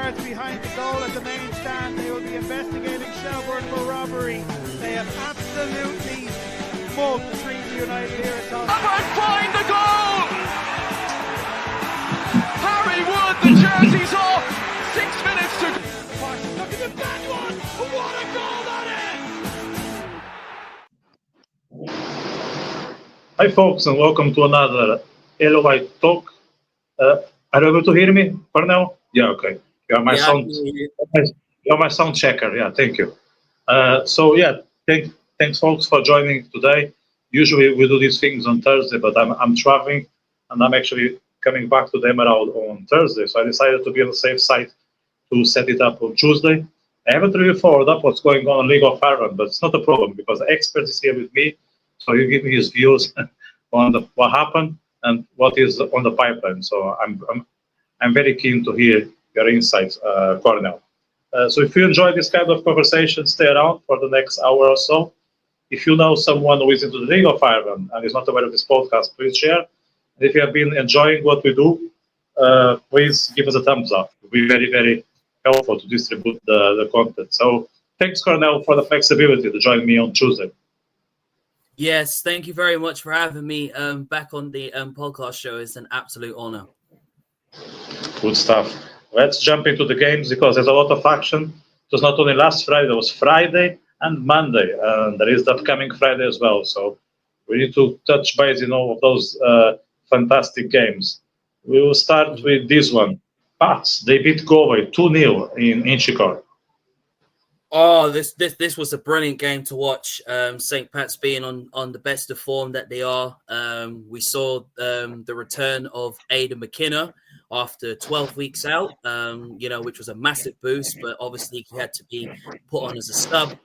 guards behind the goal at the main stand. They will be investigating Shelbourne for robbery. They have absolutely mugged Trinity United here at Tottenham. And find the goal! Harry Wood, the jersey's off. 6 minutes to go. Look at the bad one! What a goal that is! Hi folks, and welcome to another LOITalk. Are you able to hear me, Cornell? Yeah, okay. You are my sound. You are my sound checker. Yeah, thank you. Thanks folks for joining today. Usually we do these things on Thursday, but I'm traveling, and I'm actually coming back to the Emerald on Thursday. So I decided to be on the safe side to set it up on Tuesday. I haven't really followed up what's going on in League of Ireland, but it's not a problem because the expert is here with me, so he'll give me his views on what happened and what is on the pipeline. So I'm very keen to hear your insights, Cornell. So if you enjoy this kind of conversation, stay around for the next hour or so. If you know someone who is into the League of Ireland and is not aware of this podcast, please share. And if you have been enjoying what we do, please give us a thumbs up. It will be very, very helpful to distribute the content. So thanks, Cornell, for the flexibility to join me on Tuesday. Yes, thank you very much for having me back on the podcast show. It's an absolute honor. Good stuff. Let's jump into the games because there's a lot of action. It was not only last Friday, there was Friday and Monday. And there is the upcoming Friday as well. So we need to touch base in all of those fantastic games. We will start with this one. Pats, they beat Galway 2-0 in Inchicore. Oh, this was a brilliant game to watch. St. Pat's being on the best of form that they are. We saw the return of Aidan McKenna after 12 weeks out, which was a massive boost, but obviously he had to be put on as a sub.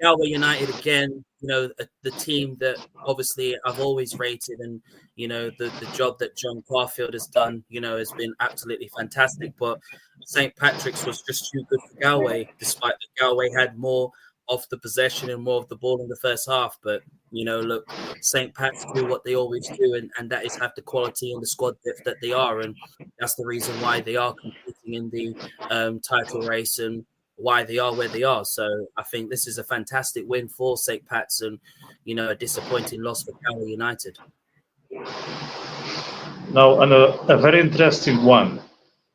Galway United again, the team that obviously I've always rated, and the job that John Garfield has done, has been absolutely fantastic. But St. Patrick's was just too good for Galway, despite that Galway had more of the possession and more of the ball in the first half. But look, St. Pat's do what they always do, and that is have the quality and the squad depth that they are, and that's the reason why they are competing in the title race and why they are where they are. So I think this is a fantastic win for St. Pat's and, a disappointing loss for Galway United. Now, and a very interesting one.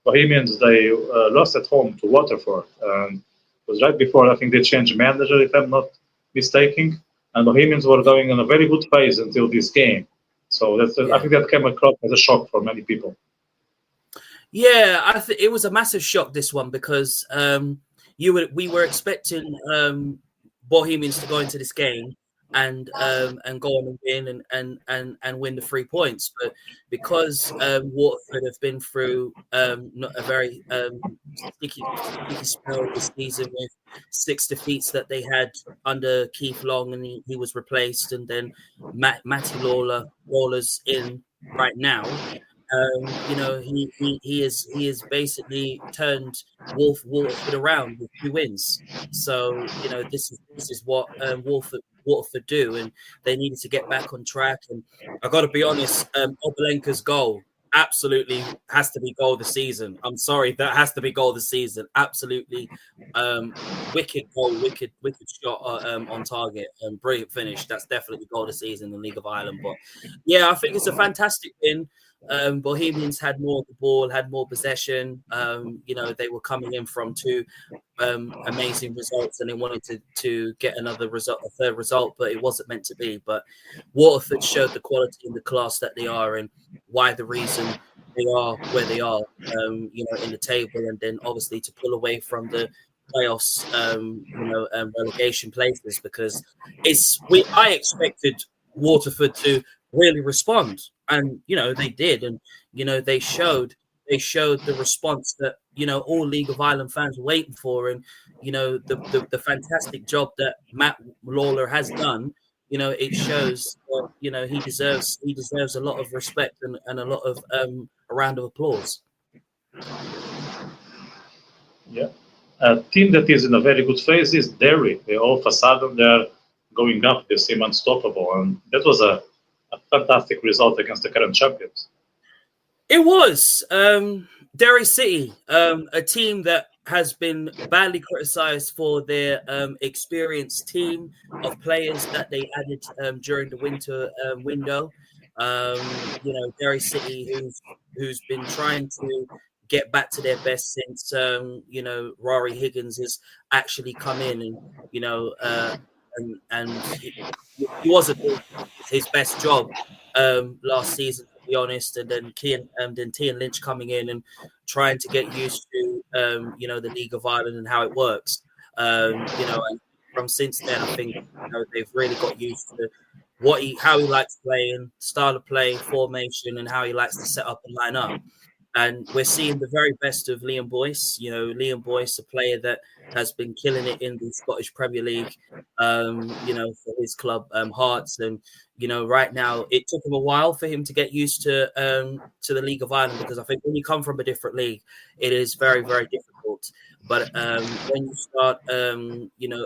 Bohemians, they lost at home to Waterford. And it was right before, I think they changed manager, if I'm not mistaken. And Bohemians were going on a very good phase until this game. So I think that came across as a shock for many people. Yeah, I think it was a massive shock, this one, because we were expecting Bohemians to go into this game and go on and win and win the 3 points, but because Waterford have been through not a very sticky spell this season with 6 defeats that they had under Keith Long, and he was replaced, and then Matty Lawler's in right now. He has basically turned Waterford around with 2 wins. So this is what Waterford do, and they needed to get back on track. And I got to be honest, Obolenka's goal absolutely has to be goal of the season. I'm sorry, that has to be goal of the season. Absolutely, wicked goal, wicked shot on target, and brilliant finish. That's definitely goal of the season in the League of Ireland. But yeah, I think it's a fantastic win. Bohemians had more of the ball, had more possession. They were coming in from 2 amazing results, and they wanted to get a third result, but it wasn't meant to be. But Waterford showed the quality and the class that they are, and why the reason they are where they are, in the table, and then obviously to pull away from the playoffs, relegation places, because I expected Waterford to really respond, and they did, and they showed the response that all League of Ireland fans were waiting for, and the fantastic job that Matt Lawler has done. It shows that he deserves a lot of respect and a lot of a round of applause. Yeah, a team that is in a very good phase is Derry. All of a sudden they're going up. They seem unstoppable, and that was a fantastic result against the current champions. It was. Derry City, a team that has been badly criticised for their experienced team of players that they added during the winter window. Derry City, who's been trying to get back to their best since Rory Higgins has actually come in, and he wasn't doing his best job last season, to be honest. And then Tian Lynch coming in and trying to get used to the League of Ireland and how it works. And from since then, I think they've really got used to how he likes playing, style of play, formation, and how he likes to set up and line up. And we're seeing the very best of Liam Boyce. Liam Boyce, a player that has been killing it in the Scottish Premier League, for his club, Hearts. And, right now, it took him a while for him to get used to the League of Ireland, because I think when you come from a different league, it is very, very difficult. But when you start,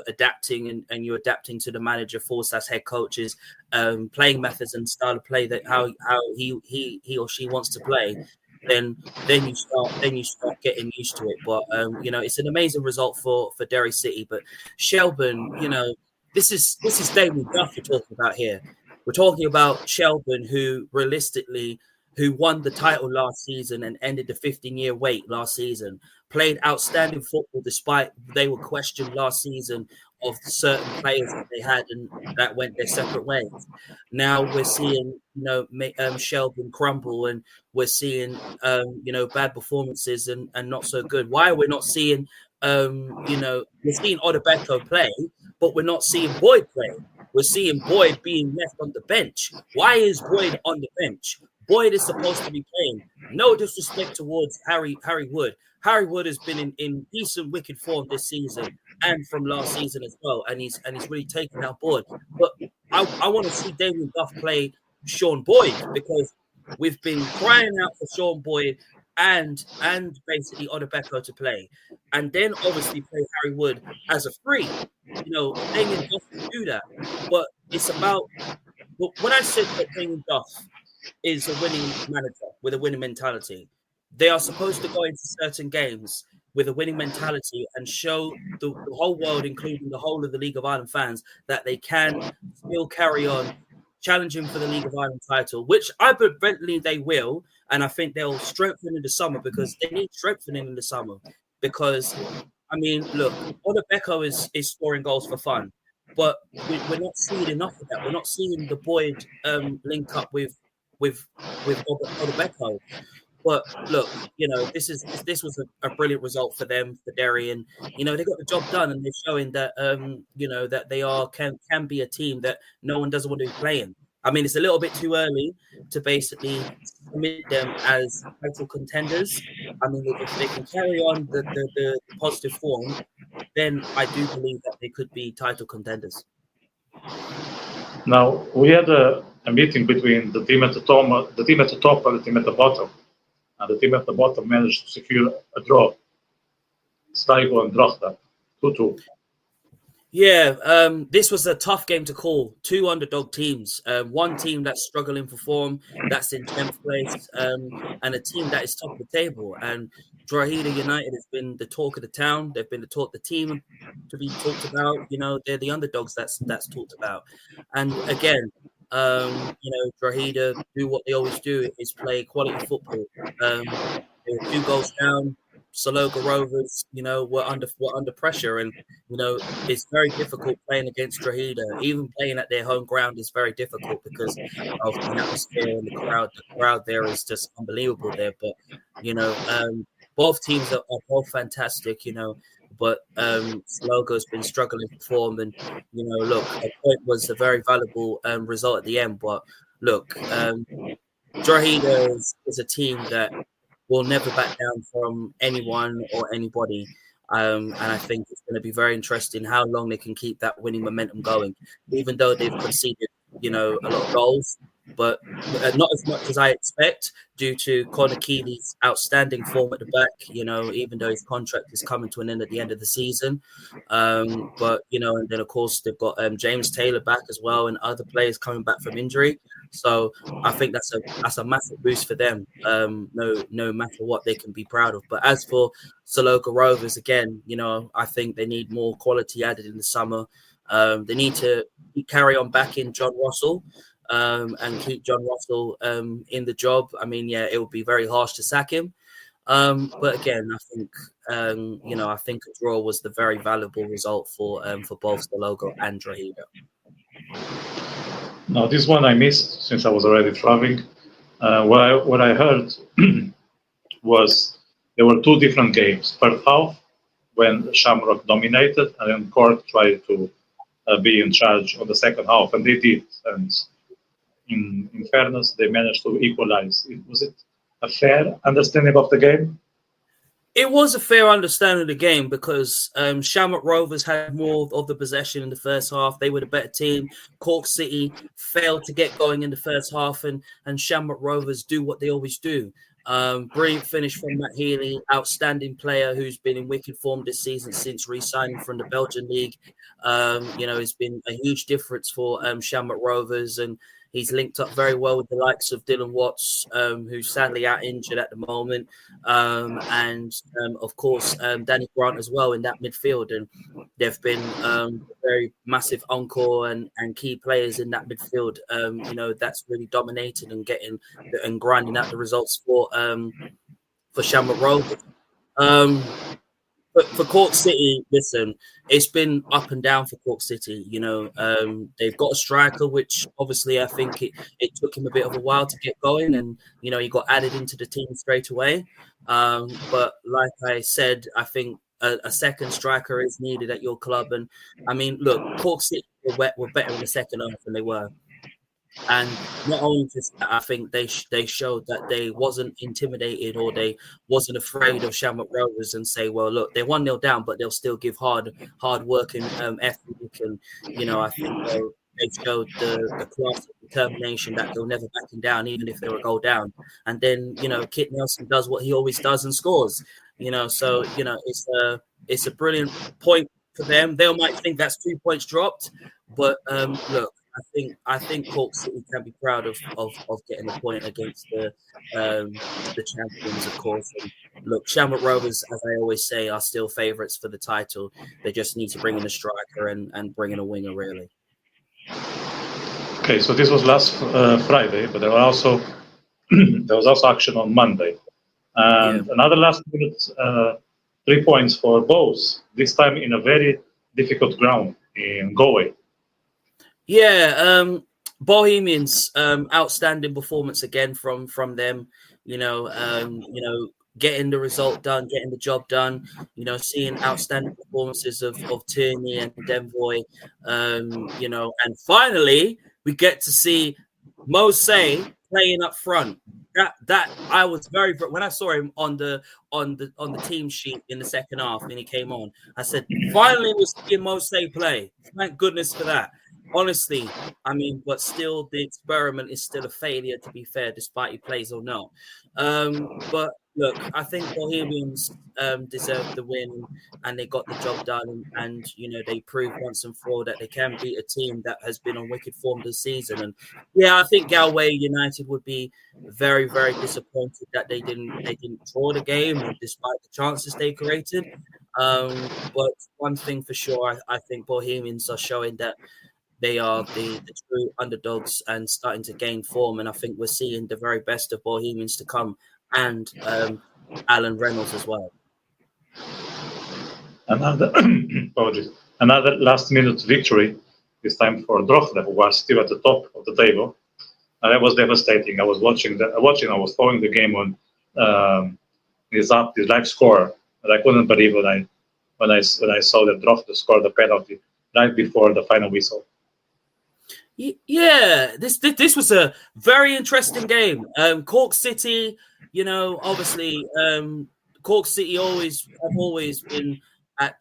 adapting and you're adapting to the manager, /head coaches, playing methods and style of play that how he or she wants to play, then you start getting used to it. But it's an amazing result for Derry City. But Shelbourne, this is Damien Duff we're talking about here. We're talking about Shelbourne, who won the title last season and ended the 15-year wait last season. Played outstanding football despite they were questioned last season of certain players that they had and that went their separate ways. Now we're seeing Shelbourne crumble, and we're seeing bad performances and not so good. Why are we not seeing we're seeing Odebeko play, but we're not seeing Boyd play? We're seeing Boyd being left on the bench. Why is Boyd on the bench? Boyd is supposed to be playing. No disrespect towards Harry Wood. Harry Wood has been in decent wicked form this season and from last season as well, and he's really taken our board. But I want to see Damien Duff play Sean Boyd, because we've been crying out for Sean Boyd and basically Odebeko to play, and then obviously play Harry Wood as a free. Damien Duff can do that, but it's about when I said that Damien Duff is a winning manager with a winning mentality. They are supposed to go into certain games with a winning mentality and show the whole world, including the whole of the League of Ireland fans, that they can still carry on challenging for the League of Ireland title, which I believe they will. And I think they'll strengthen in the summer, because they need strengthening in the summer. Because, look, Odebeko is scoring goals for fun, but we're not seeing enough of that. We're not seeing the Boyd link up with Odebeko. But look, this was a brilliant result for them, for Derry, and they got the job done, and they're showing that that they can be a team that no one doesn't want to be playing. It's a little bit too early to basically submit them as title contenders. If they can carry on the positive form, then I do believe that they could be title contenders. Now, we had a meeting between the team at the top and the team at the bottom. And the team at the bottom managed to secure a draw. Sligo and Drogheda, 2-2. Yeah, this was a tough game to call. Two underdog teams. One team that's struggling for form, that's in 10th place, and a team that is top of the table. And Drogheda United has been the talk of the town. They've been the team to be talked about. They're the underdogs that's talked about. And again, Drogheda do what they always do, is play quality football. 2 goals down. Saloga Rovers, were under pressure, and it's very difficult playing against Drogheda. Even playing at their home ground is very difficult because of the atmosphere and the crowd. The crowd there is just unbelievable there. But both teams are both fantastic. But Saloga's been struggling for form, and look, a point was a very valuable result at the end. But look, Drogheda is a team that will never back down from anyone or anybody. And I think it's going to be very interesting how long they can keep that winning momentum going. Even though they've conceded, a lot of goals, but not as much as I expect due to Connor Keeley's outstanding form at the back, even though his contract is coming to an end at the end of the season. But, and then, of course, they've got James Taylor back as well and other players coming back from injury. So I think that's a massive boost for them. No matter what, they can be proud of. But as for Saloka Rovers, again, I think they need more quality added in the summer. They need to carry on backing John Russell and keep John Russell in the job. I mean, yeah, it would be very harsh to sack him. But again, I think I think a draw was the very valuable result for both Saloka and Drogheda. No, this one I missed since I was already traveling. What I heard was there were two different games. First half, when Shamrock dominated, and then Cork tried to be in charge of the second half, and they did. And in fairness, they managed to equalize. Was it a fair understanding of the game? It was a fair understanding of the game because Shamrock Rovers had more of the possession in the first half. They were the better team. Cork City failed to get going in the first half, and Shamrock Rovers do what they always do. Brilliant finish from Matt Healy, outstanding player who's been in wicked form this season since re-signing from the Belgian League. It's been a huge difference for Shamrock Rovers, and he's linked up very well with the likes of Dylan Watts, who's sadly out injured at the moment, and of course Danny Grant as well in that midfield. And they've been very massive encore and key players in that midfield. That's really dominated and getting and grinding out the results for Shamrock Rovers. But for Cork City, listen, it's been up and down for Cork City. They've got a striker, which obviously I think it took him a bit of a while to get going, and he got added into the team straight away. But like I said, I think a second striker is needed at your club. And I mean, look, Cork City were better in the second half than they were. And not only just that, I think they showed that they wasn't intimidated or they wasn't afraid of Shamrock Rovers and say, well, look, they're 1-0 down, but they'll still give hard work and effort. And I think they showed the class of determination that they'll never backing down, even if they're a goal down. And then Kit Nelson does what he always does and scores. So it's a brilliant point for them. They might think that's 2 points dropped, but look. I think Cork City can be proud of getting a point against the champions, of course. And look, Shamrock Rovers, as I always say, are still favourites for the title. They just need to bring in a striker and bring in a winger, really. Okay, so this was last Friday, but there was also action on Monday, and another last minute 3 points for both. This time in a very difficult ground in Galway. Yeah, Bohemians, outstanding performance again from them. Getting the result done, getting the job done. Seeing outstanding performances of Tierney and Denvoy. And finally we get to see Mosey playing up front. That I was when I saw him on the team sheet in the second half when he came on. I said, finally we're seeing Mosey play. Thank goodness for that. Honestly, I mean, but still, the experiment is still a failure, to be fair, despite he plays or not. But look, I think Bohemians deserve the win, and they got the job done. And they proved once and for all that they can beat a team that has been on wicked form this season. And yeah, I think Galway United would be very, very disappointed that they didn't draw the game, despite the chances they created. But one thing for sure, I think Bohemians are showing that they are the true underdogs and starting to gain form. And I think we're seeing the very best of Bohemians to come, and Alan Reynolds as well. Another last-minute victory, this time for Drogheda, who was still at the top of the table. And that was devastating. I was I was following the game on his live score, and I couldn't believe when I saw that Drogheda scored the penalty right before the final whistle. Yeah, this was a very interesting game. Cork City, obviously, Cork City have always been at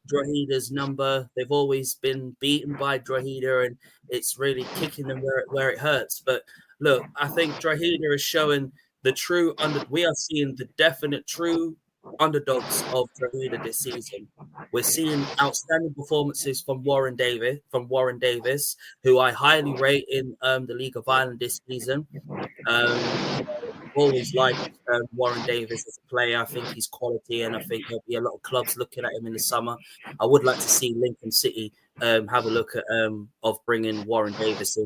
Droghed's number. They've always been beaten by Drogheda, and it's really kicking them where it hurts. But look, I think Drogheda is showing the true we are seeing the definite true underdogs of Drogheda this season. We're seeing outstanding performances from Warren Davis, who I highly rate in the League of Ireland this season. Always liked Warren Davis as a player. I think he's quality, and I think there'll be a lot of clubs looking at him in the summer. I would like to see Lincoln City have a look at of bringing Warren Davis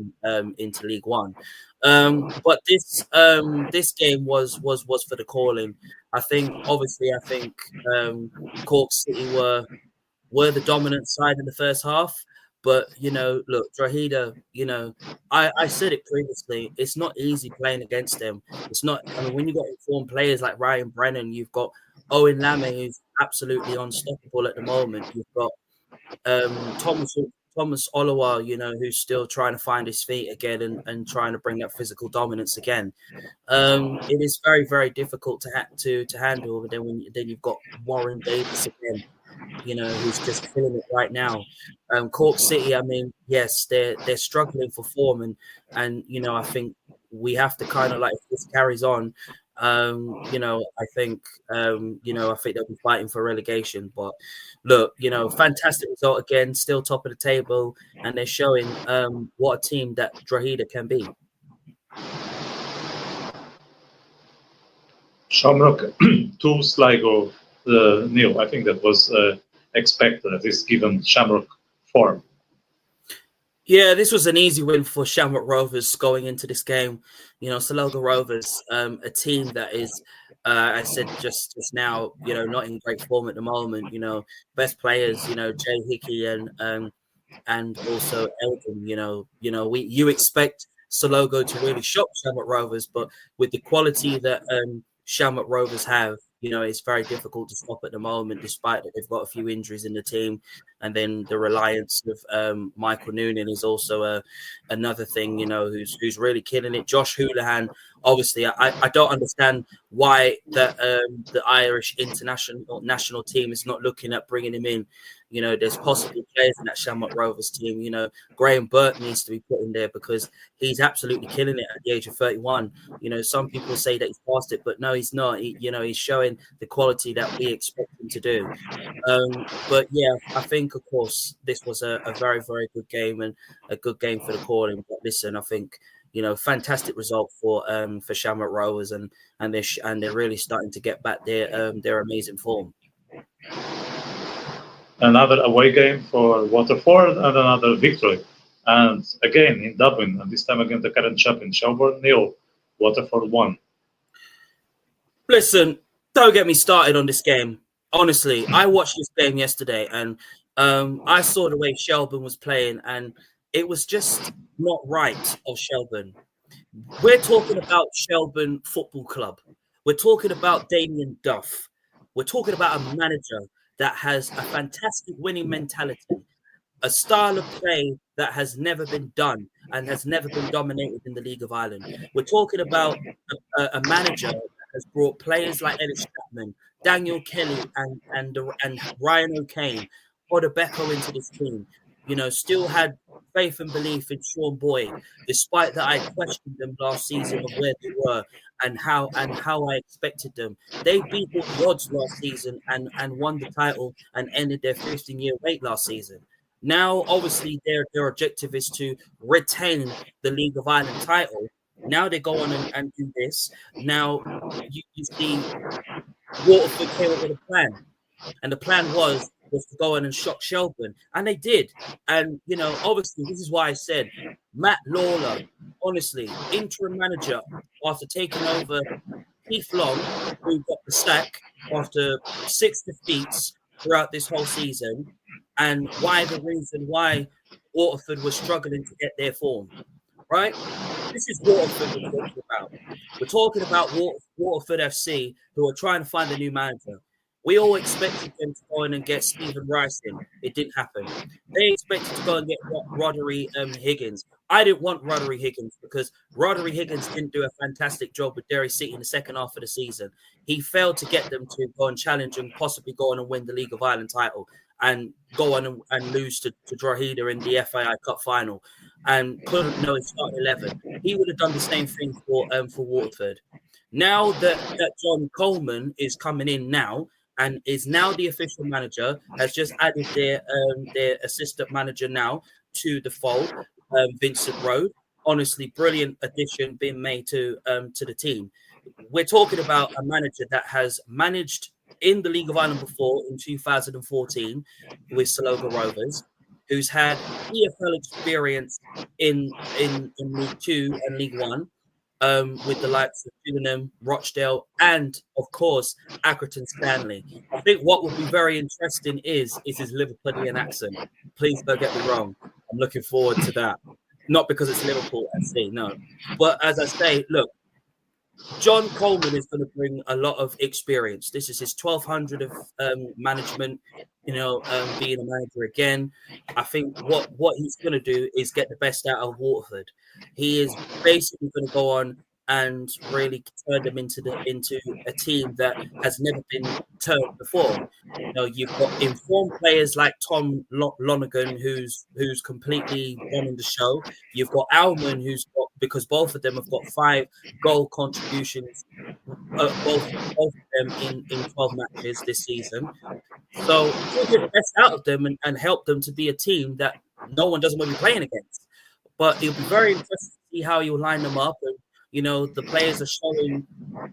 into League One. But this game was for the calling. I think Cork City were the dominant side in the first half. But, look, Drogheda, I said it previously, it's not easy playing against them. It's not, when you've got informed players like Ryan Brennan, you've got Owen Lame, who's absolutely unstoppable at the moment. You've got Thomas Olowa, who's still trying to find his feet again and trying to bring that physical dominance again. It is very, very difficult to handle. But then you've got Warren Davis again, who's just killing it right now. Cork City, yes, they're struggling for form, and I think we have to kind of, like, if this carries on, I think they'll be fighting for relegation. But look, fantastic result again, still top of the table, and they're showing what a team that Drogheda can be. Shamrock 2 Sligo nil. I think that was expected, at least given Shamrock form. Yeah, this was an easy win for Shamrock Rovers going into this game. Sligo Rovers, a team that is, I said just now, not in great form at the moment. Best players, Jay Hickey and also Elgin. You expect Sligo to really shock Shamrock Rovers, but with the quality that Shamrock Rovers have, it's very difficult to stop at the moment, despite that they've got a few injuries in the team. And then the reliance of Michael Noonan is also another thing, who's really killing it. Josh Houlihan, obviously, I don't understand why the Irish national team is not looking at bringing him in. There's possibly players in that Shamrock Rovers team. Graham Burke needs to be put in there because he's absolutely killing it at the age of 31. Some people say that he's past it, but no, he's not. He's showing the quality that we expect him to do. But yeah, I think, of course, this was a very, very good game and a good game for the calling. But listen, I think, fantastic result for Shamrock Rovers, and they're really starting to get back their amazing form. Another away game for Waterford and another victory. And again in Dublin, and this time against the current champion Shelbourne nil, Waterford 1. Listen, don't get me started on this game. Honestly, I watched this game yesterday, and I saw the way Shelbourne was playing, and it was just not right of Shelbourne. We're talking about Shelbourne Football Club. We're talking about Damien Duff. We're talking about a manager that has a fantastic winning mentality, a style of play that has never been done and has never been dominated in the League of Ireland. We're talking about a manager that has brought players like Ellis Chapman, Daniel Kelly, and Ryan O'Kane, Odebeko into this team. Still had faith and belief in Sean Boyd, despite that I questioned them last season of where they were and how I expected them. They beat all the odds last season and won the title and ended their 15-year wait last season. Now, obviously, their objective is to retain the League of Ireland title. Now they go on and do this. Now you see Waterford came up with a plan, and the plan was to go in and shock Shelbourne, and they did. And obviously, this is why I said Matt Lawler, honestly, interim manager after taking over Keith Long, who got the sack after 6 defeats throughout this whole season, and why the reason why Waterford was struggling to get their form. Right? This is Waterford we're talking about. We're talking about Waterford FC, who are trying to find a new manager. We all expected them to go in and get Stephen Rice in. It didn't happen. They expected to go and get Roderick Higgins. I didn't want Roderick Higgins because Roderick Higgins didn't do a fantastic job with Derry City in the second half of the season. He failed to get them to go and challenge and possibly go on and win the League of Ireland title and go on and lose to Drogheda in the FAI Cup final and couldn't know his starting 11. He would have done the same thing for Waterford. Now that John Coleman is coming in now and is now the official manager, has just added their assistant manager now to the fold, Vincent Road. Honestly, brilliant addition being made to the team. We're talking about a manager that has managed in the League of Ireland before in 2014 with Saloga Rovers, who's had EFL experience in League 2 and League 1. With the likes of Twickenham, Rochdale, and of course Accrington Stanley. I think what would be very interesting is his Liverpudlian accent. Please don't get me wrong. I'm looking forward to that. Not because it's Liverpool FC, no. But as I say, look, John Coleman is going to bring a lot of experience. This is his 1200 of management, being a manager again. I think what he's going to do is get the best out of Waterford. He is basically going to go on and really turn them into a team that has never been turned before. You've got informed players like Tom Lonergan, who's completely running the show. You've got Alman, because both of them have got 5 goal contributions, both of them in 12 matches this season. So he'll get the best out of them and help them to be a team that no one doesn't want to be playing against. But it'll be very interesting to see how you line them up. And, the players are showing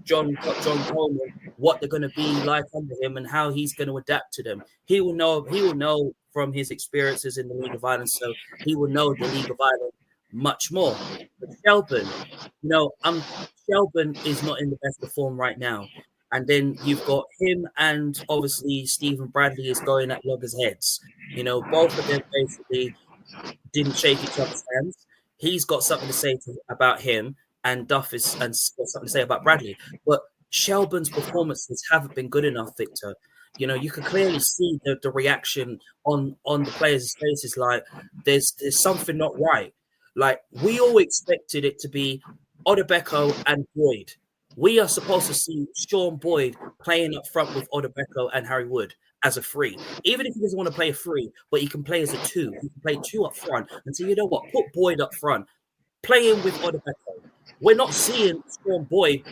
John Coleman what they're going to be like under him and how he's going to adapt to them. He will know from his experiences in the League of Ireland, so he will know the League of Ireland much more. But Shelburne, Shelburne is not in the best of form right now. And then you've got him and obviously Stephen Bradley is going at loggers' heads. Both of them basically didn't shake each other's hands. He's got something to say about him, and Duff has got something to say about Bradley. But Shelburne's performances haven't been good enough, Victor. You can clearly see the reaction on the players' faces. Like there's something not right. Like we all expected it to be Odebeko and Boyd. We are supposed to see Sean Boyd playing up front with Odebeko and Harry Wood as a 3. Even if he doesn't want to play a 3, but he can play as a 2. He can play 2 up front. And so you know what? Put Boyd up front. Play him with Odebeko. We're not seeing Sean Boyd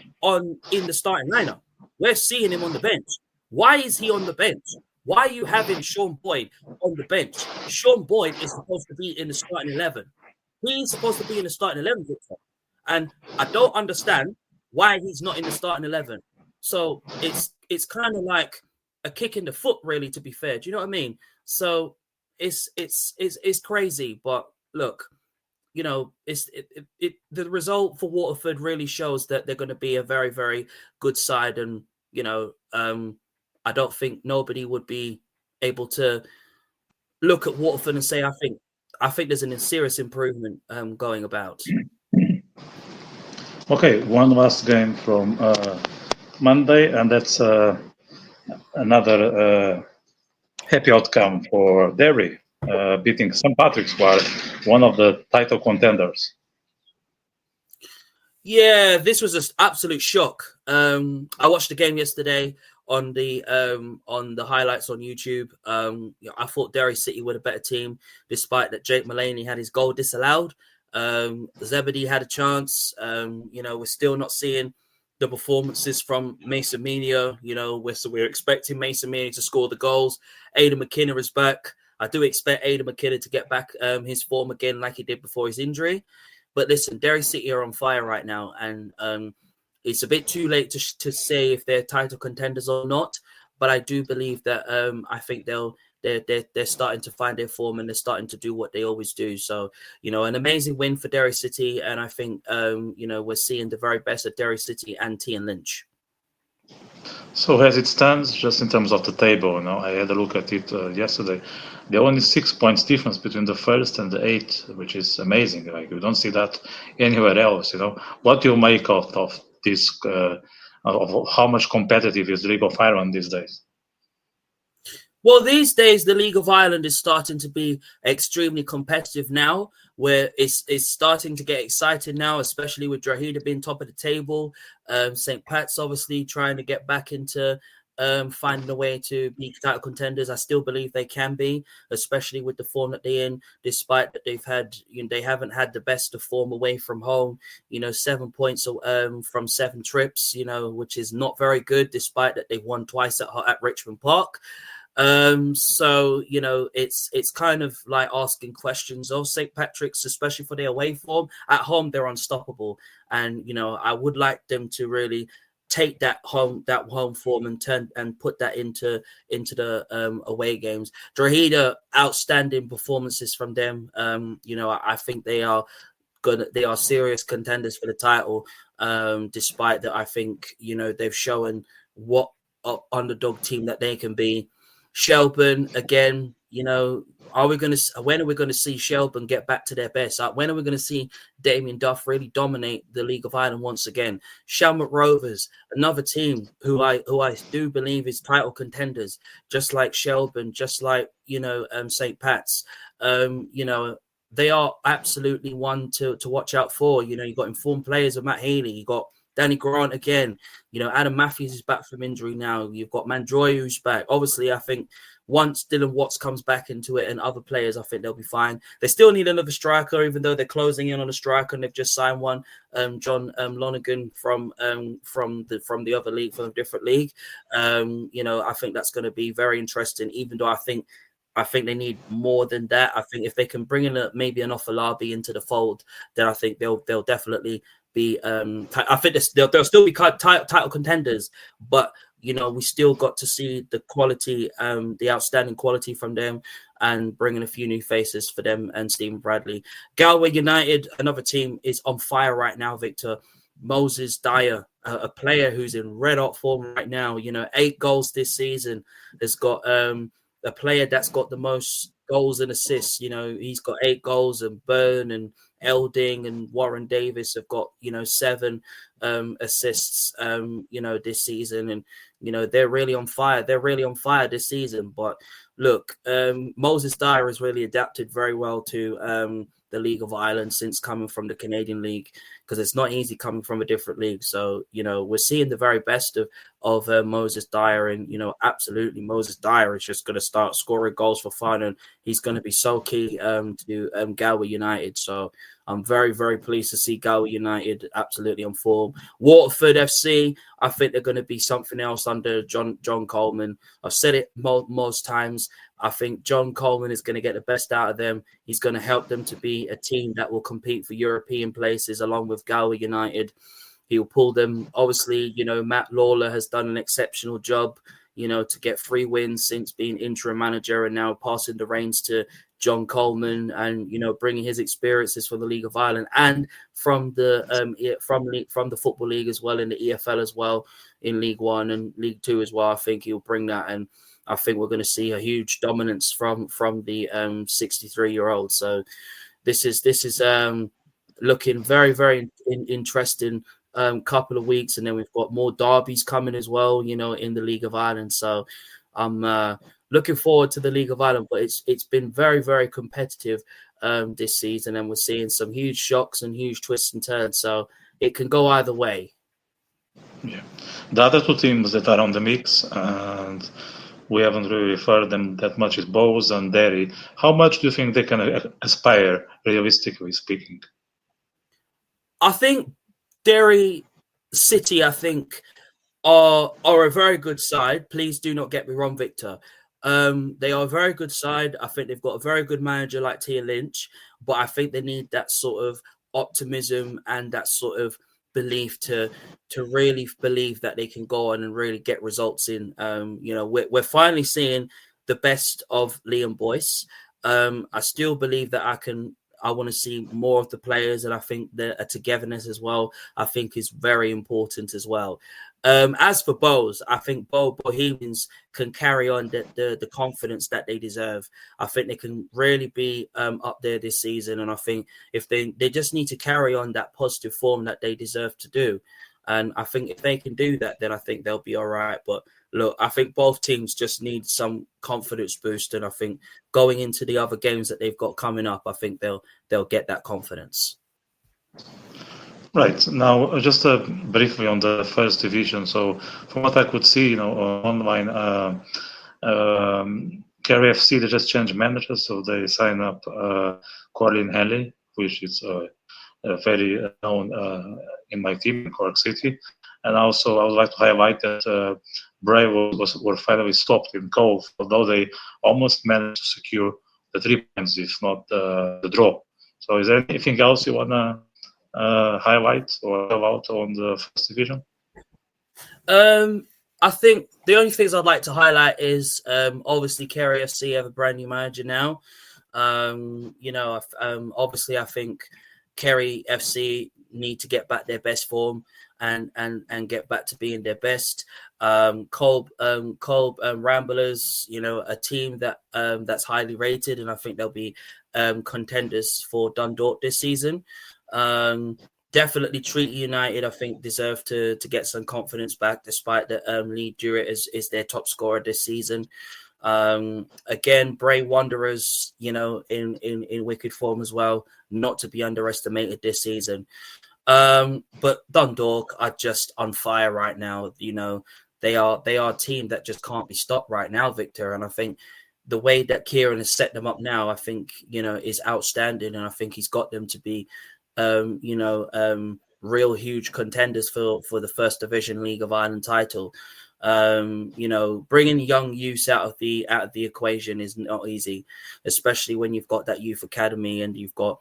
in the starting lineup. We're seeing him on the bench. Why is he on the bench? Why are you having Sean Boyd on the bench? Sean Boyd is supposed to be in the starting 11. He's supposed to be in the starting 11, Victor. And I don't understand why he's not in the starting 11. So it's kind of like a kick in the foot, really, to be fair. Do you know what I mean? So it's crazy. But look, the result for Waterford really shows that they're going to be a very, very good side. And, I don't think nobody would be able to look at Waterford and say, I think there's a serious improvement going about. Okay, one last game from Monday, and that's another happy outcome for Derry, beating St. Patrick's, who are one of the title contenders. Yeah, this was an absolute shock. I watched the game yesterday on the highlights on YouTube. I thought Derry City were the better team, despite that Jake Mulaney had his goal disallowed. Zebedee had a chance. We're still not seeing the performances from Mason Menia. We're expecting Mason Menia to score the goals. Aidan McKinnon is back. I do expect Aidan McKinnon to get back his form again like he did before his injury. But listen, Derry City are on fire right now, and it's a bit too late to say if they're title contenders or not. But I do believe that I think they're starting to find their form and they're starting to do what they always do. So, an amazing win for Derry City. And I think, we're seeing the very best of Derry City and T and Lynch. So as it stands, just in terms of the table, I had a look at it yesterday. There are only 6 points difference between the first and the 8th, which is amazing. Like you don't see that anywhere else. What do you make of this? Of how much competitive is the League of Ireland these days? Well, these days the League of Ireland is starting to be extremely competitive now, where it's starting to get exciting now, especially with Drogheda being top of the table. St. Pat's obviously trying to get back into finding a way to be title contenders. I still believe they can be, especially with the form that they're in, despite that they haven't had the best of form away from home. 7 points from 7 trips, which is not very good, despite that they've won twice at Richmond Park. So it's kind of like asking questions of St. Patrick's, especially for their away form. At home, they're unstoppable, and I would like them to really take that home form and put that into the away games. Drogheda, outstanding performances from them. I think they are good. They are serious contenders for the title. Despite that, I think they've shown what underdog team that they can be. Shelburne, again, when are we going to see Shelburne get back to their best? When are we going to see Damien Duff really dominate the League of Ireland once again? Shelmut Rovers, another team who I do believe is title contenders, just like Shelburne, just like St. Pat's. They are absolutely one to watch out for. You've got informed players of Matt Healy, you got Danny Grant again. Adam Matthews is back from injury now. You've got Mandroy who's back. Obviously, I think once Dylan Watts comes back into it and other players, I think they'll be fine. They still need another striker, even though they're closing in on a striker and they've just signed one, John Lonergan from the other league, from a different league. I think that's going to be very interesting, even though I think they need more than that. I think if they can bring in maybe an Ofalabi into the fold, then I think they'll definitely be. I think they'll still be title contenders, but we still got to see the quality, the outstanding quality from them, and bringing a few new faces for them and Stephen Bradley. Galway United, another team, is on fire right now. Victor Moses Dyer, a player who's in red hot form right now. 8 goals this season. Has got a player that's got the most goals and assists. He's got 8 goals, and Byrne and Elding and Warren Davis have got 7 assists this season, and they're really on fire. They're really on fire this season. But look, Moses Dyer has really adapted very well to the League of Ireland since coming from the Canadian League, because it's not easy coming from a different league. So we're seeing the very best of Moses Dyer, and absolutely Moses Dyer is just going to start scoring goals for fun, and he's going to be so key to Galway United. So I'm very, very pleased to see Galway United absolutely on form. Waterford FC, I think they're going to be something else under John Coleman. I've said it most times. I think John Coleman is going to get the best out of them. He's going to help them to be a team that will compete for European places along with Galway United. He'll pull them. Obviously, Matt Lawler has done an exceptional job, to get 3 wins since being interim manager, and now passing the reins to John Coleman, and bringing his experiences from the League of Ireland and from the Football League as well, in the EFL as well, in League One and League Two as well. I think he'll bring that, and I think we're going to see a huge dominance from the 63-year-old. So this is looking very, very interesting couple of weeks, and then we've got more derbies coming as well, in the League of Ireland. So I'm looking forward to the League of Ireland, but it's been very, very competitive this season, and we're seeing some huge shocks and huge twists and turns. So it can go either way. Yeah, the other 2 teams that are on the mix, and we haven't really referred them that much, is Bows and Derry. How much do you think they can aspire, realistically speaking? I think Derry City, are a very good side. Please do not get me wrong, Victor. They are a very good side. I think they've got a very good manager like Tia Lynch, but I think they need that sort of optimism and that sort of belief to really believe that they can go on and really get results in. We're finally seeing the best of Liam Boyce. I still believe that I want to see more of the players, and I think that a togetherness as well, I think, is very important as well. As for Bows, I think Bohemians can carry on the confidence that they deserve. I think they can really be up there this season, and I think if they just need to carry on that positive form that they deserve to do. And I think if they can do that, then I think they'll be all right. But look, I think both teams just need some confidence boost, and I think going into the other games that they've got coming up, I think they'll get that confidence. Right. Now, just briefly on the first division. So, from what I could see, online, Kerry FC, they just changed managers, so they sign up Colin Henley, which is very known in my team in Cork City. And also, I would like to highlight that Bray were finally stopped in Cove, although they almost managed to secure the 3 points, if not the draw. So, is there anything else you want to highlight or about on the first division? I think the only things I'd like to highlight is obviously Kerry FC have a brand new manager now. Obviously I think Kerry FC need to get back their best form and get back to being their best. Kolb Ramblers, a team that that's highly rated, and I think they'll be contenders for Dundalk this season. Definitely Treaty United, I think, deserve to get some confidence back, despite that Lee Jurett is their top scorer this season. Again, Bray Wanderers, in wicked form as well, not to be underestimated this season. But Dundalk are just on fire right now. They are a team that just can't be stopped right now, Victor. And I think the way that Kieran has set them up now, I think, is outstanding. And I think he's got them to be real huge contenders for the First Division League of Ireland title. Bringing young youths out of the equation is not easy, especially when you've got that youth academy and you've got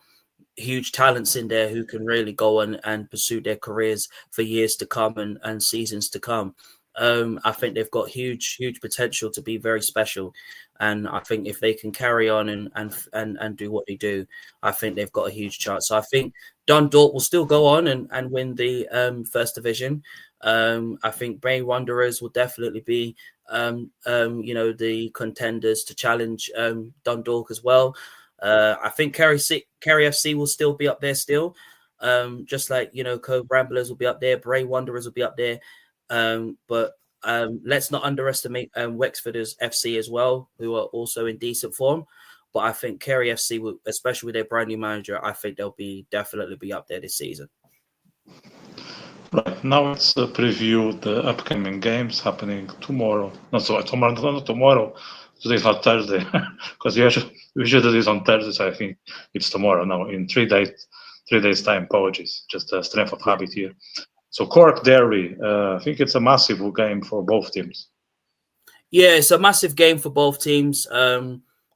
huge talents in there who can really go and pursue their careers for years to come and seasons to come. I think they've got huge potential to be very special. And I think if they can carry on and do what they do, I think they've got a huge chance. So I think Dundalk will still go on and win the First Division. I think Bray Wanderers will definitely be, the contenders to challenge Dundalk as well. I think Kerry FC will still be up there still. Just like, Cove Ramblers will be up there. Bray Wanderers will be up there. But let's not underestimate Wexford's FC as well, who are also in decent form. But I think Kerry FC, especially with their brand new manager, I think they'll definitely be up there this season. Right, now let's preview the upcoming games happening tomorrow. Not tomorrow. Today's not Thursday, because we should do this on Thursday. So I think it's tomorrow. Now in 3 days time. Apologies, just a strength of habit here. So Cork Derry, I think it's a massive game for both teams. Yeah, it's a massive game for both teams.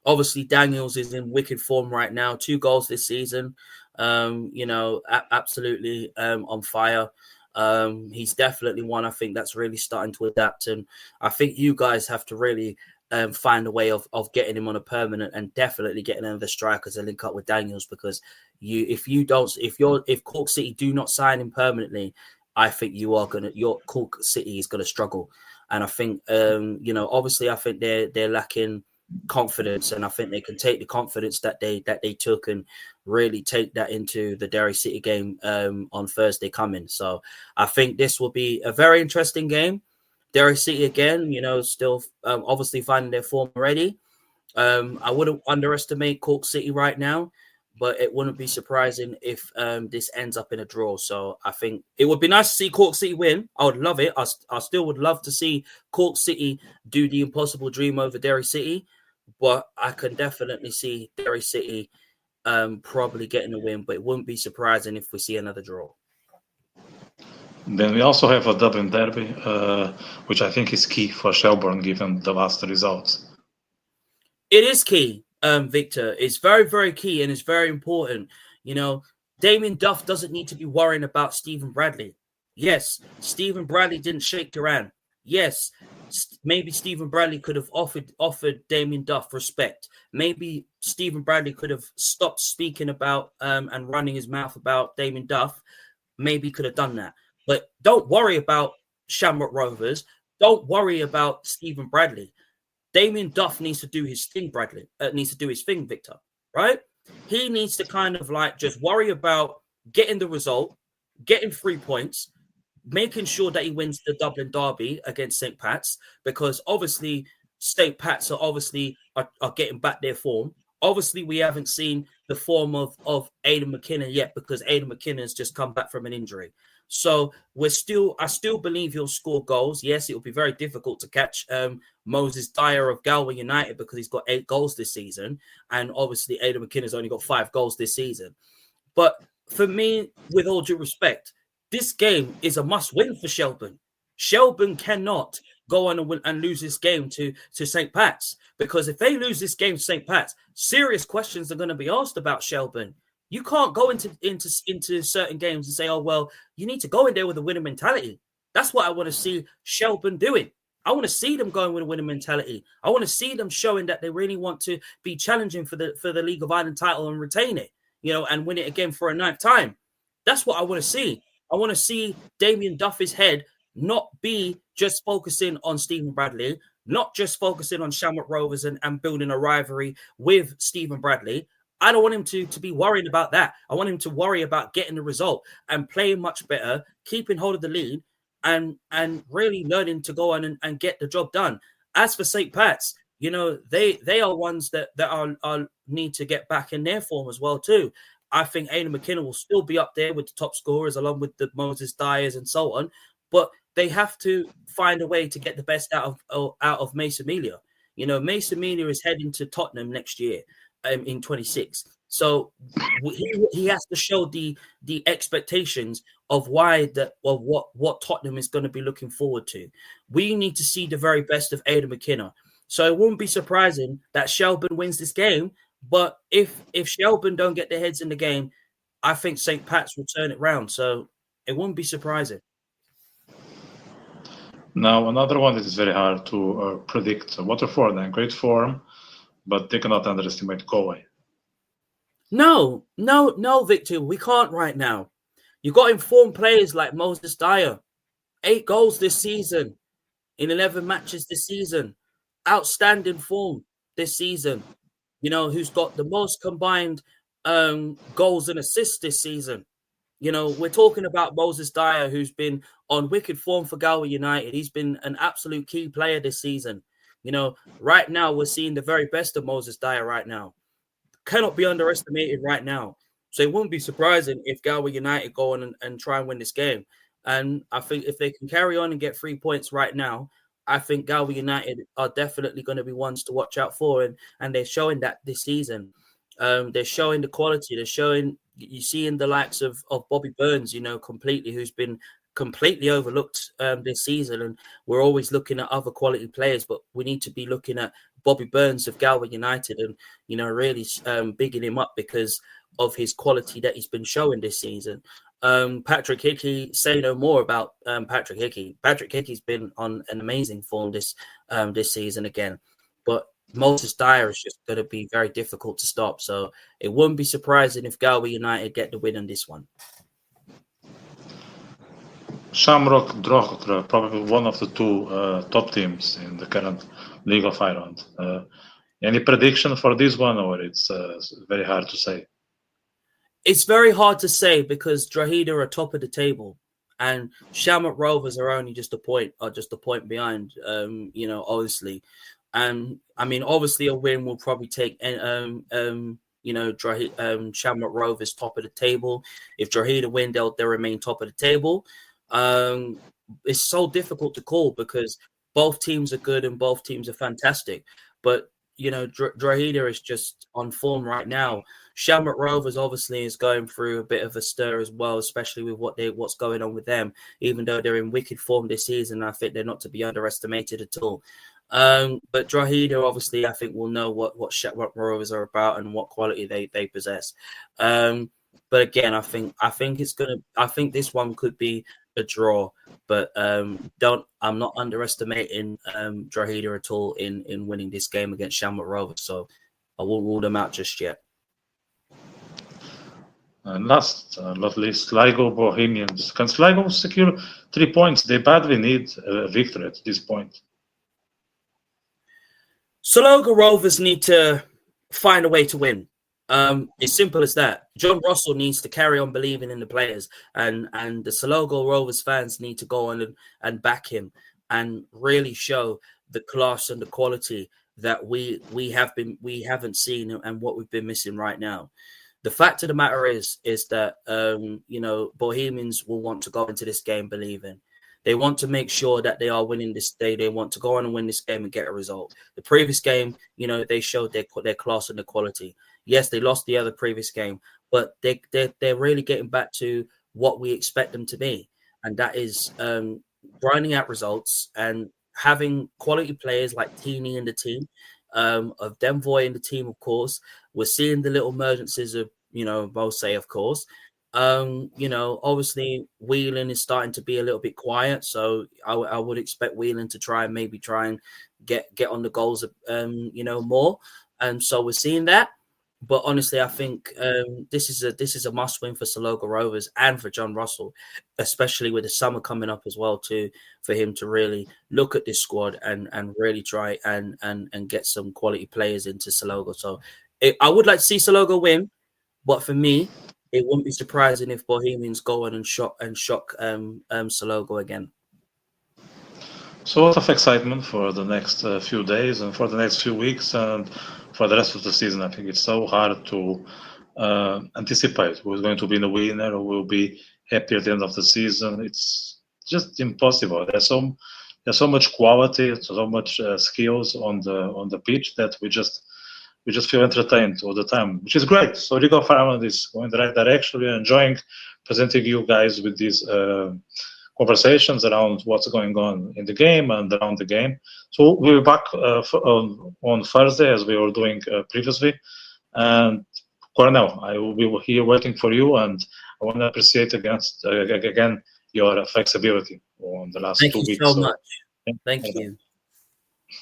Obviously, Daniels is in wicked form right now. 2 goals this season. Absolutely on fire. He's definitely one, I think, that's really starting to adapt. And I think you guys have to really find a way of getting him on a permanent and definitely getting another striker to link up with Daniels, because if Cork City do not sign him permanently, I think your Cork City is gonna struggle. And I think obviously I think they're lacking confidence, and I think they can take the confidence that they took and really take that into the Derry City game on Thursday coming. So I think this will be a very interesting game. Derry City again, still obviously finding their form already. I wouldn't underestimate Cork City right now, but it wouldn't be surprising if this ends up in a draw. So I think it would be nice to see Cork City win. I would love it. I still would love to see Cork City do the impossible dream over Derry City, but I can definitely see Derry City probably getting a win, but it wouldn't be surprising if we see another draw. Then we also have a Dublin derby, which I think is key for Shelbourne given the last results. It is key, Victor. It's very, very key, and it's very important. Damien Duff doesn't need to be worrying about Stephen Bradley. Yes, Stephen Bradley didn't shake Duran. Yes, maybe Stephen Bradley could have offered Damien Duff respect. Maybe Stephen Bradley could have stopped speaking about and running his mouth about Damien Duff. Maybe he could have done that. But don't worry about Shamrock Rovers. Don't worry about Stephen Bradley. Damien Duff needs to do his thing, Bradley. Needs to do his thing, Victor. Right? He needs to kind of just worry about getting the result, getting 3 points, making sure that he wins the Dublin Derby against St. Pat's, because obviously St. Pat's are getting back their form. Obviously, we haven't seen the form of Aidan McKinnon yet, because Aidan McKinnon's just come back from an injury. So I still believe he'll score goals. Yes, it will be very difficult to catch Moses Dyer of Galway United, because he's got 8 goals this season, and obviously Aidan McKinnon's only got 5 goals this season. But for me, with all due respect, this game is a must-win for Shelburne. Shelburne cannot go on and lose this game to St. Pat's, because if they lose this game to St. Pat's, serious questions are going to be asked about Shelburne. You can't go into certain games and say, oh, well, you need to go in there with a winning mentality. That's what I want to see Shelburne doing. I want to see them going with a winning mentality. I want to see them showing that they really want to be challenging for the League of Ireland title and retain it, and win it again for a 9th time. That's what I want to see. I want to see Damien Duffy's head not be just focusing on Stephen Bradley, not just focusing on Shamrock Rovers and building a rivalry with Stephen Bradley. I don't want him to be worried about that. I want him to worry about getting the result and playing much better, keeping hold of the lead, and really learning to go on and get the job done. As for St. Pat's, they are ones that are need to get back in their form as well too. I think Aidan McKinnon will still be up there with the top scorers, along with the Moses Dyers and so on. But they have to find a way to get the best out of Mace Amelia. Mace Amelia is heading to Tottenham next year in 26. So he has to show the expectations of what Tottenham is going to be looking forward to. We need to see the very best of Aidan McKinnon. So it wouldn't be surprising that Shelburne wins this game. But if Shelburne don't get their heads in the game, I think St. Pat's will turn it round. So it wouldn't be surprising. Now, another one that is very hard to predict. Waterford are in great form, but they cannot underestimate Galway. No, Victor, we can't right now. You got informed players like Moses Dyer, 8 goals this season in 11 matches this season, outstanding form this season. Who's got the most combined goals and assists this season. We're talking about Moses Dyer, who's been on wicked form for Galway United. He's been an absolute key player this season. Right now we're seeing the very best of Moses Dyer right now. Cannot be underestimated right now. So it wouldn't be surprising if Galway United go on and try and win this game. And I think if they can carry on and get 3 points right now, I think Galway United are definitely going to be ones to watch out for. And they're showing that this season. They're showing the quality. They're showing, you see in the likes of Bobby Burns, completely, who's been completely overlooked this season. And we're always looking at other quality players, but we need to be looking at Bobby Burns of Galway United and, really bigging him up because of his quality that he's been showing this season. Patrick Hickey, say no more about Patrick Hickey. Patrick Hickey's been on an amazing form this season again. But Moses Dyer is just going to be very difficult to stop. So it wouldn't be surprising if Galway United get the win on this one. Shamrock, Drogheda, probably one of the 2 top teams in the current League of Ireland. Any prediction for this one, or it's very hard to say? It's very hard to say because Drogheda are top of the table and Shamrock Rovers are only just a point behind, obviously. And obviously a win will probably take, Shamrock Rovers top of the table. If Drogheda win, they'll remain top of the table. It's so difficult to call because both teams are good and both teams are fantastic. But, Drogheda is just on form right now. Shamrock Rovers obviously is going through a bit of a stir as well, especially with what's going on with them. Even though they're in wicked form this season, I think they're not to be underestimated at all. But Drogheda, obviously, I think will know what Shamrock Rovers are about and what quality they possess. But again, I think this one could be a draw. But I'm not underestimating Drogheda at all in winning this game against Shamrock Rovers. So I won't rule them out just yet. And last, not least, Sligo Bohemians. Can Sligo secure 3 points? They badly need a victory at this point. Sligo Rovers need to find a way to win. It's simple as that. John Russell needs to carry on believing in the players, and the Sligo Rovers fans need to go on and back him and really show the class and the quality that we haven't seen and what we've been missing right now. The fact of the matter is that Bohemians will want to go into this game believing. They want to make sure that they are winning this day. They want to go on and win this game and get a result. The previous game, they showed their class and their quality. Yes, they lost the other previous game, but they're really getting back to what we expect them to be, and that is grinding out results and having quality players like Teeny in the team, of Denvoy in the team, of course. We're seeing the little emergencies of Bose, of course. Obviously Whelan is starting to be a little bit quiet, so I would expect Whelan to try and get on the goals more, and so we're seeing that. But honestly, I think this is a must win for Sligo Rovers and for John Russell, especially with the summer coming up as well too, for him to really look at this squad and really try and get some quality players into Sligo. So I would like to see Sligo win, but for me, it wouldn't be surprising if Bohemians go on and shock Sligo again. So a lot of excitement for the next few days and for the next few weeks and for the rest of the season. I think it's so hard to anticipate who's going to be the winner or will be happy at the end of the season. It's just impossible. There's so much quality, so much skills on the pitch that we just feel entertained all the time, which is great. So League of Ireland is going the right direction. We're enjoying presenting you guys with these conversations around what's going on in the game and around the game. So we'll be back on Thursday as we were doing previously. And Cornell, I will be here waiting for you, and I want to appreciate again your flexibility on the last 2 weeks. Thank you so much. Thank you.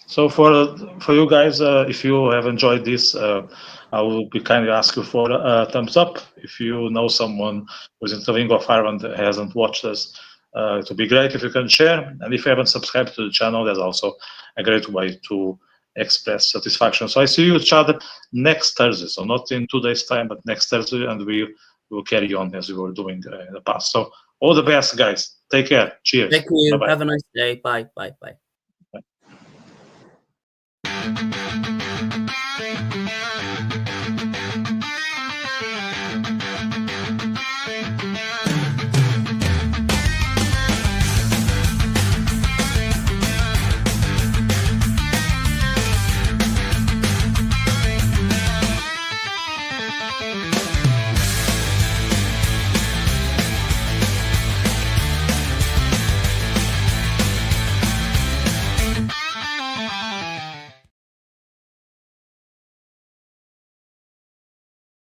So for you guys, if you have enjoyed this, I will be kindly ask you for a thumbs up. If you know someone who's in the League of Ireland that hasn't watched us, it would be great if you can share. And if you haven't subscribed to the channel, that's also a great way to express satisfaction. So I see each other next Thursday. So not in 2 days' time, but next Thursday, and we will carry on as we were doing in the past. So all the best, guys. Take care. Cheers. Thank you. Bye-bye. Have a nice day. Bye. Bye. Bye.